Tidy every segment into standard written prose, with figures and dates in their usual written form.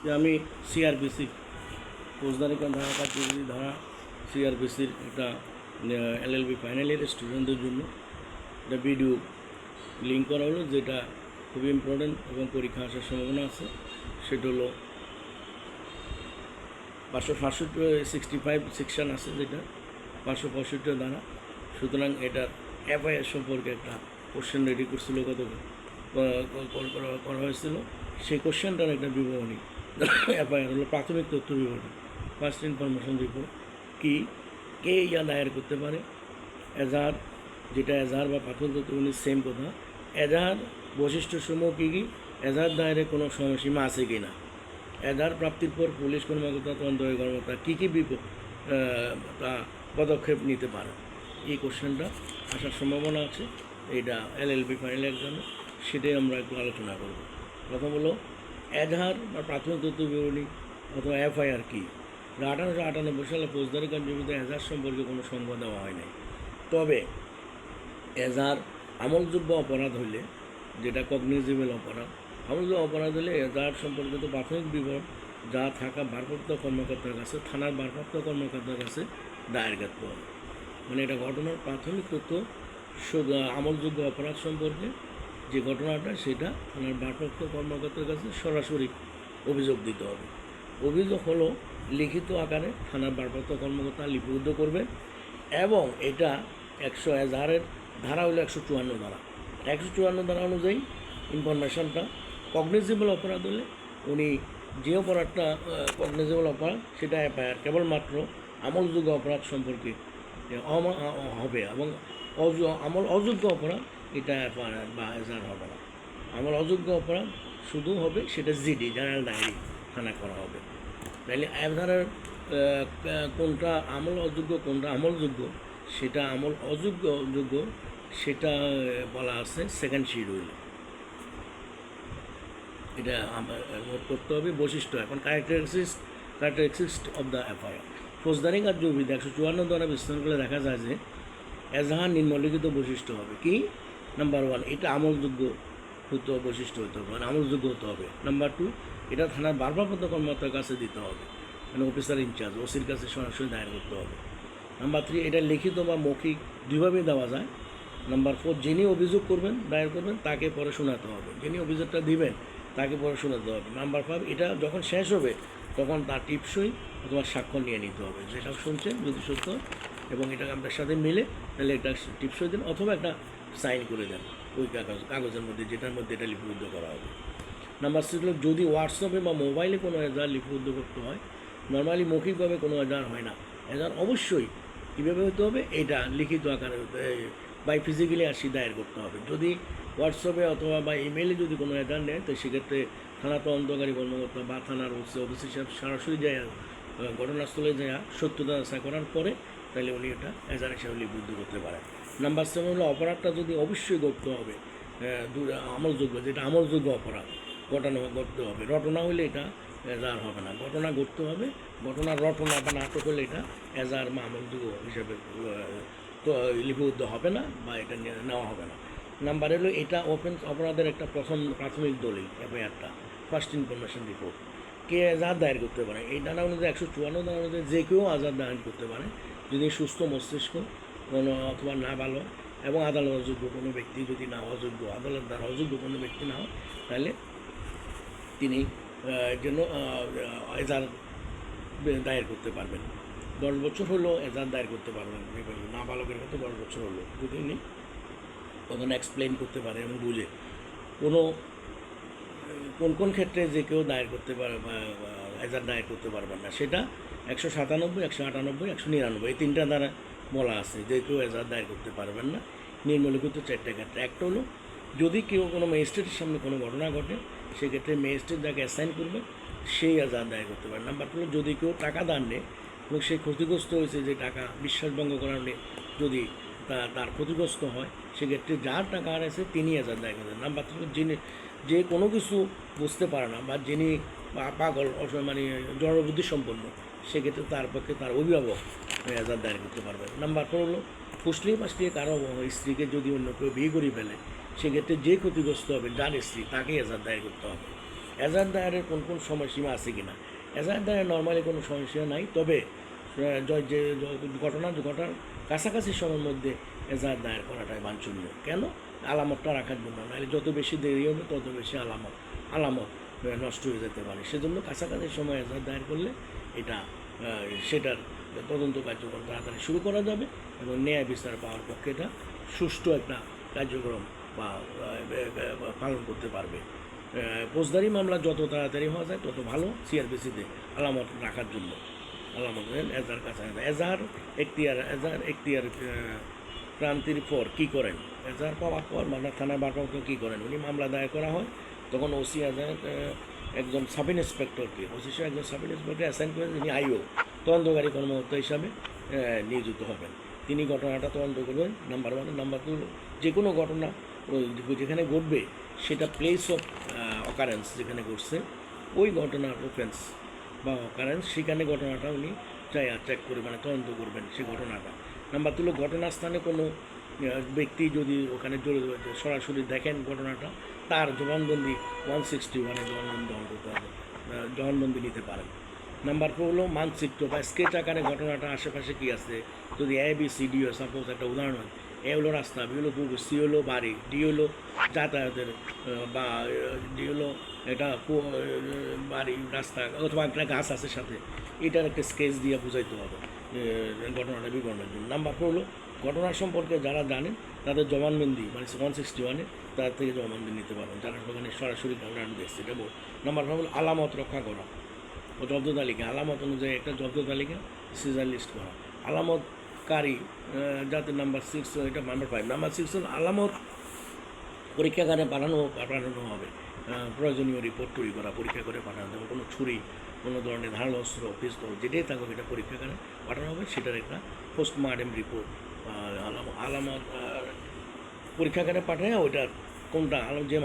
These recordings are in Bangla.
যে আমি সিআরপিসি ফৌজদারি ধারা কার্যবিধি ধারা সিআরপিসির একটা এলএলবি ফাইনাল ইয়ারের স্টুডেন্টদের জন্য একটা ভিডিও লিঙ্ক করা হলো, যেটা খুবই ইম্পর্টেন্ট এবং পরীক্ষা আসার সম্ভাবনা আছে। সেটা হলো 565 সেকশন আছে, যেটা 565 দ্বারা। সুতরাং এটার এফআইআর সম্পর্কে একটা কোশ্চেন রেডি করছিল, করা হয়েছিল। সেই কোশ্চেনটার একটা বিবরণী এফআইআর হলো প্রাথমিক তথ্য বিবরণী, ফার্স্ট ইনফরমেশন রিপোর্ট। কি কে ইয়া দায়ের করতে পারে? এজাহার, যেটা এজাহার বা প্রাথমিক তথ্য বিবরণী সেম কথা। এজাহার বৈশিষ্ট্যসমূহ কী কী? এজাহার দায়েরে কোনো সময়সীমা আছে কি না? এজাহার প্রাপ্তির পর পুলিশ কর্মকর্তা, তদন্তকারী কর্মকর্তা কী কী পদক্ষেপ নিতে পারে? এই কোশ্চেনটা আসার সম্ভাবনা আছে এইটা এলএলবি ফাইনাল এক্সামে। সেটাই আমরা একটু আলোচনা করব। প্রথম হলো এজাহার বা প্রাথমিক তথ্য বিবরণী অথবা এফআইআর কী? 1898 সালে ফৌজদারি কার্যবিধিতে এজাহার সম্পর্কে কোনো সংজ্ঞা দেওয়া হয় নাই। তবে এজাহার আমলযোগ্য অপরাধ হইলে, যেটা কগনিজেবল অপরাধ, আমলযোগ্য অপরাধ হলে এজাহার সম্পর্কিত প্রাথমিক বিবরণ যা থাকা ভারপ্রাপ্ত কর্মকর্তার কাছে, থানার ভারপ্রাপ্ত কর্মকর্তার কাছে দায়ের করতে হবে। মানে এটা ঘটনার প্রাথমিক তথ্য আমলযোগ্য অপরাধ সম্পর্কে যে ঘটনাটা, সেটা থানার ভারপ্রাপ্ত কর্মকর্তার কাছে সরাসরি অভিযোগ দিতে হবে। অভিযোগ হলো লিখিত আকারে থানার ভারপ্রাপ্ত কর্মকর্তা লিপিবদ্ধ করবে, এবং এটা এজাহারের ধারা হলো 154 ধারা। 154 ধারা অনুযায়ী ইনফরমেশনটা কগনিজেবল অপরাধ হলে উনি যে অপরাধটা কগনিজেবল অপরাধ, সেটা এফআইআর কেবলমাত্র আমলযোগ্য অপরাধ সম্পর্কে হবে, এবং আমল অযোগ্য অপরাধ এটা এফআইআর বা এজাহার হবে না। আমল অযোগ্য অপরাধ শুধু হবে সেটা জিডি, জেনারেল ডায়েরি থানা করা হবে। তাইলে এজাহারের কোনটা আমল অযোগ্য কোনটা আমলযোগ্য, সেটা আমল অযোগ্য সেটা বলা আছে সেকেন্ড শিডিউলে। এটা নোট করতে হবে। বৈশিষ্ট্য, এখন ক্যারেক্টারিস্টিক্স অফ দ্য এফআইআর। ফৌজদারি কার্যবিধি 154 দ্বারা বিশ্লেষণ করলে দেখা যায় যে এজাহার নিম্নলিখিত বৈশিষ্ট্য হবে। কি? নাম্বার 1, এটা আমলযোগ্য বৈশিষ্ট্য হতে হবে, মানে আমলযোগ্য হতে হবে। নাম্বার 2, এটা থানার ভারপ্রাপ্ত কর্মকর্তার কাছে দিতে হবে, মানে অফিসার ইনচার্জ ওসির কাছে সরাসরি দায়ের করতে হবে। নাম্বার 3, এটা লিখিত বা মৌখিক দুইভাবেই দেওয়া যায়। নাম্বার 4, যিনি অভিযোগ দায়ের করবেন তাকে পরে শোনাতে হবে, যিনি অভিযোগটা দিবেন তাকে পরে শোনাতে হবে। নাম্বার 5, এটা যখন শেষ হবে তখন তার টিপসই অথবা স্বাক্ষর নিয়ে নিতে হবে, যেটা শুনছেন যদি সত্য এবং এটা আপনার সাথে মিলে, তাহলে একটা টিপসই দেন অথবা একটা সাইন করে দেন ওই কাগজের মধ্যে, যেটার মধ্যে এটা লিপিবদ্ধ করা হবে। নাম্বার 6 হলো, যদি হোয়াটসঅ্যাপে বা মোবাইলে কোনো এজাহার লিপিবদ্ধ করতে হয়, নর্মালি মৌখিকভাবে কোনো এজাহার হয় না। এজাহার অবশ্যই কীভাবে হতে হবে? এটা লিখিত আকারে বাই ফিজিক্যালি আসি দায়ের করতে হবে। যদি হোয়াটসঅ্যাপে অথবা বা ইমেইলে যদি কোনো এজাহার নেয়, তো সেক্ষেত্রে থানা তদন্তকারী কর্মকর্তা বা থানার অফিস হিসাব সরাসরি যায় ঘটনাস্থলে যায় সত্যতা যাচাই করার পরে, তাহলে উনি এটা এজাহার হিসাবে লিপিবদ্ধ করতে পারেন। নাম্বার 7 হলো, অপরাধটা যদি অবশ্যই ঘটতে হবে আমলযোগ্য, যেটা আমলযোগ্য অপরাধ ঘটতে হবে। রটনা হলে এটা এজাহার হবে না। ঘটনা ঘটতে হবে, রটনা বা নাটক হলে এটা এজাহার বা আমলযোগ্য হিসাবে তো লিপিবদ্ধ হবে না বা এটা নেওয়া হবে না। নাম্বার হলো, এটা অপরাধের একটা প্রাথমিক দলিল এফআইআরটা, ফার্স্ট ইনফরমেশন রিপোর্ট। কে এজাহার দায়ের করতে পারে? এই ধারা অনুযায়ী 154 ধারা অনুযায়ী যে কেউ এজাহার দায়ের করতে পারে, যদি সুস্থ মস্তিষ্ক কোনো অথবা না ভালো এবং আদালত অযোগ্য কোনো ব্যক্তি যদি না অযোগ্য, আদালত দ্বারা অযোগ্য কোনো ব্যক্তি না হয়, তাহলে তিনি যেন এজাহার দায়ের করতে পারবেন। 10 বছর হলো এজাহার দায়ের করতে পারবেন, নাবালকের ক্ষেত্রে 10 বছর হলো, যদি উনি তখন এক্সপ্লেন করতে পারে এবং বুঝে কোন ক্ষেত্রে যে কেউ দায়ের করতে পারে এজাহার দায়ের করতে পারবেন না, সেটা 197, 198, 199 এই 3টা দ্বারা বলা আছে যে কেউ এজাহার দায়ের করতে পারবেন না। নিম্নলিখিত 4টা ক্ষেত্রে। একটা হলো, যদি কেউ কোনো ম্যাজিস্ট্রেটের সামনে কোনো ঘটনা ঘটে, সেক্ষেত্রে ম্যাজিস্ট্রেট যাকে অ্যাসাইন করবে সেই এজাহার দায়ের করতে পারে। নাম্বার 2 হলো, যদি কেউ টাকা দান নেয় এবং সে ক্ষতিগ্রস্ত হয়েছে, যে টাকা বিশ্বাসভঙ্গ কারণে যদি তার ক্ষতিগ্রস্ত হয়, সেক্ষেত্রে যার টাকা হারাইছে তিনি এজাহার দায়ের করবেন। নাম্বার 3 হলো, যে কোনো কিছু বুঝতে পারে না বা যিনি পাগল মানে জড়বুদ্ধি সম্পন্ন, সেক্ষেত্রে তার পক্ষে তার অভিভাবক এজাহার দায়ের করতে পারবে। নাম্বার 4 হলো, ফুসলিয়ে কারো স্ত্রীকে যদি অন্য কেউ বিয়ে করে ফেলে, সেক্ষেত্রে যে ক্ষতিগ্রস্ত হবে যার স্ত্রী, তাকেই এজাহার দায়ের করতে হবে। এজাহার দায়েরের কোন কোন সময়সীমা আছে কি না? এজাহার দায়ের নর্মালি কোনো সময়সীমা নাই, তবে যে ঘটনা ঘটার কাছাকাছি সময়ের মধ্যে এজাহার দায়ের করাটাই বাঞ্ছনীয়। কেন? আলামতটা রাখার জন্য, নাহলে যত বেশি দেরি হবে তত বেশি আলামত নষ্ট হয়ে যেতে পারে। সেজন্য কাছাকাছি সময় এজাহার দায়ের করলে এটা সেটার তদন্ত কার্যক্রম তাড়াতাড়ি শুরু করা যাবে এবং ন্যায় বিচার পাওয়ার পক্ষে এটা সুষ্ঠু একটা কার্যক্রম বা পালন করতে পারবে। ফৌজদারি মামলা যত তাড়াতাড়ি হওয়া যায় তত ভালো সিআরপিসিতে আলামত রাখার জন্য। আলামত এজাহার কাছে এজাহার এখতিয়ার ক্রান্তির পর কী করেন? এজাহার পাওয়ার পর মামলা থানায় ভারপ্রাপ্ত কী করেন? উনি মামলা দায়ের করা হয়, তখন ওসি এজাহার একজন সাব ইন্সপেক্টরকে ওসি সাহেব একজন সাব ইন্সপেক্টর অ্যাসাইন করেন, যিনি আইও তদন্তকারী কর্মকর্তা হিসাবে নিয়োজিত হবেন। তিনি ঘটনাটা তদন্ত করবেন। নাম্বার 1। নাম্বার 2, যে কোনো ঘটনা যেখানে ঘটবে সেটা প্লেস অফ অকারেন্স যেখানে ঘটছে ওই ঘটনার অফেন্স বা অকারেন্স, সেখানে ঘটনাটা উনি চেক করে মানে তদন্ত করবেন সেই ঘটনাটা। নাম্বার 2, ঘটনাস্থানে কোনো ব্যক্তি যদি ওখানে সরাসরি দেখেন ঘটনাটা, তার জবানবন্দি 161-এ জবানবন্দি গ্রহণ করতে হবে, জবানবন্দি নিতে পারেন। নাম্বার 4 হলো মানচিত্র বা স্কেচ আকারে ঘটনাটা আশেপাশে কী আছে, যদি ABCD সাপোজ একটা উদাহরণ হয়, এ হলো রাস্তা, বি হলো পুকুর, সি হলো বাড়ি, ডি হলো যাতায়াতের বা ডি হলো এটা বাড়ি রাস্তা অথবা একটা গাছ আছে সাথে, এটার একটা স্কেচ দিয়ে বুঝাইতে হবে ঘটনাটা বিবরণের জন্য। নাম্বার 4 হলো ঘটনা সম্পর্কে যারা জানেন তাদের জবানবন্দি মানে 161-এ তার থেকে জবানবন্দি নিতে পারবেন, যারা ওখানে সরাসরি ঘটনাটা দেখছে। এটা নাম্বার 5 হলো আলামত রক্ষা করা ও জব্দ তালিকা, আলামত অনুযায়ী একটা জব্দ তালিকা সিজার লিস্ট করা। আলামতকারী যাতে নাম্বার 6, এটা নাম্বার 5। নাম্বার 6 হল আলামত পরীক্ষাগারে পাঠানো হবে, প্রয়োজনীয় রিপোর্ট তৈরি করা, পরীক্ষা করে পাঠানো, যেমন কোনো ছুরি, কোনো ধরনের ধারালো অস্ত্র, পিস্তল যেটাই থাকুক এটা পরীক্ষাগারে পাঠানো হবে, সেটার একটা পোস্টমর্টেম রিপোর্ট আলামত পরীক্ষাগারে পাঠায় ওইটা কোনটা যে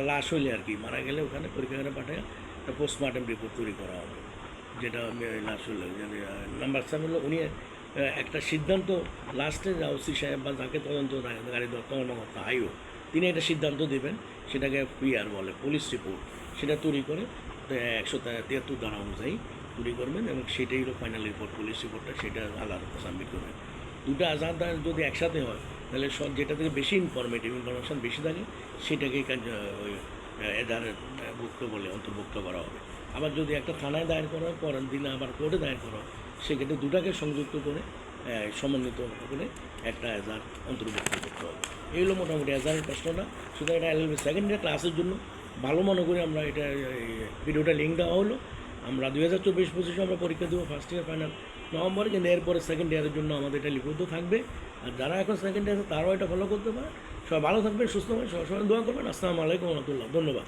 লাশ হইলে আর কি মারা গেলে ওখানে পরীক্ষাগারে পাঠায় একটা পোস্টমর্টেম রিপোর্ট তৈরি করা হবে, যেটা লাশ হইলে। নাম্বার 7 হলো উনি একটা সিদ্ধান্ত লাস্টে ওসি সাহেব বা যাকে তদন্তকারী কর্মকর্তা আইও তিনি একটা সিদ্ধান্ত দেবেন, সেটাকে পিআর বলে, পুলিশ রিপোর্ট, সেটা তৈরি করে 173 ধারা অনুযায়ী তৈরি করবেন এবং সেটাই হলো ফাইনাল রিপোর্ট, পুলিশ রিপোর্টটা, সেটা আদালতে সাবমিট করবেন। দুটো আজাদ যদি একসাথে হয় তাহলে যেটা থেকে বেশি ইনফরমেশন বেশি থাকে সেটাকেই ওই এজাহারের অন্তর্ভুক্ত করা হবে। আবার যদি একটা থানায় দায়ের করার পর দিলে আবার কোর্টে দায়ের করা হয়, সেক্ষেত্রে দুটাকে সংযুক্ত করে সমন্বিত করে একটা এজাহার অন্তর্ভুক্ত করতে হবে। এই হলো মোটামুটি এজাহারের প্রশ্নটা। সুতরাং এটা LLB সেকেন্ড ইয়ার ক্লাসের জন্য ভালো মনে করি আমরা এটা ভিডিওটা লিঙ্ক দেওয়া হলো। আমরা 2024-25 আমরা পরীক্ষা দেবো ফার্স্ট ইয়ার ফাইনাল নভেম্বরে, কিন্তু এরপরে সেকেন্ড ইয়ারের জন্য আমাদের এটা লিপিবদ্ধ থাকবে। আর যারা এখন সেকেন্ড ইয়ার তারাও এটা ফলো করতে পারে। সবাই ভালো থাকবেন, সুস্থ হবেন, সবাই দোয়া করবেন। আসসালামু আলাইকুম রহমতুল্লাহ, ধন্যবাদ।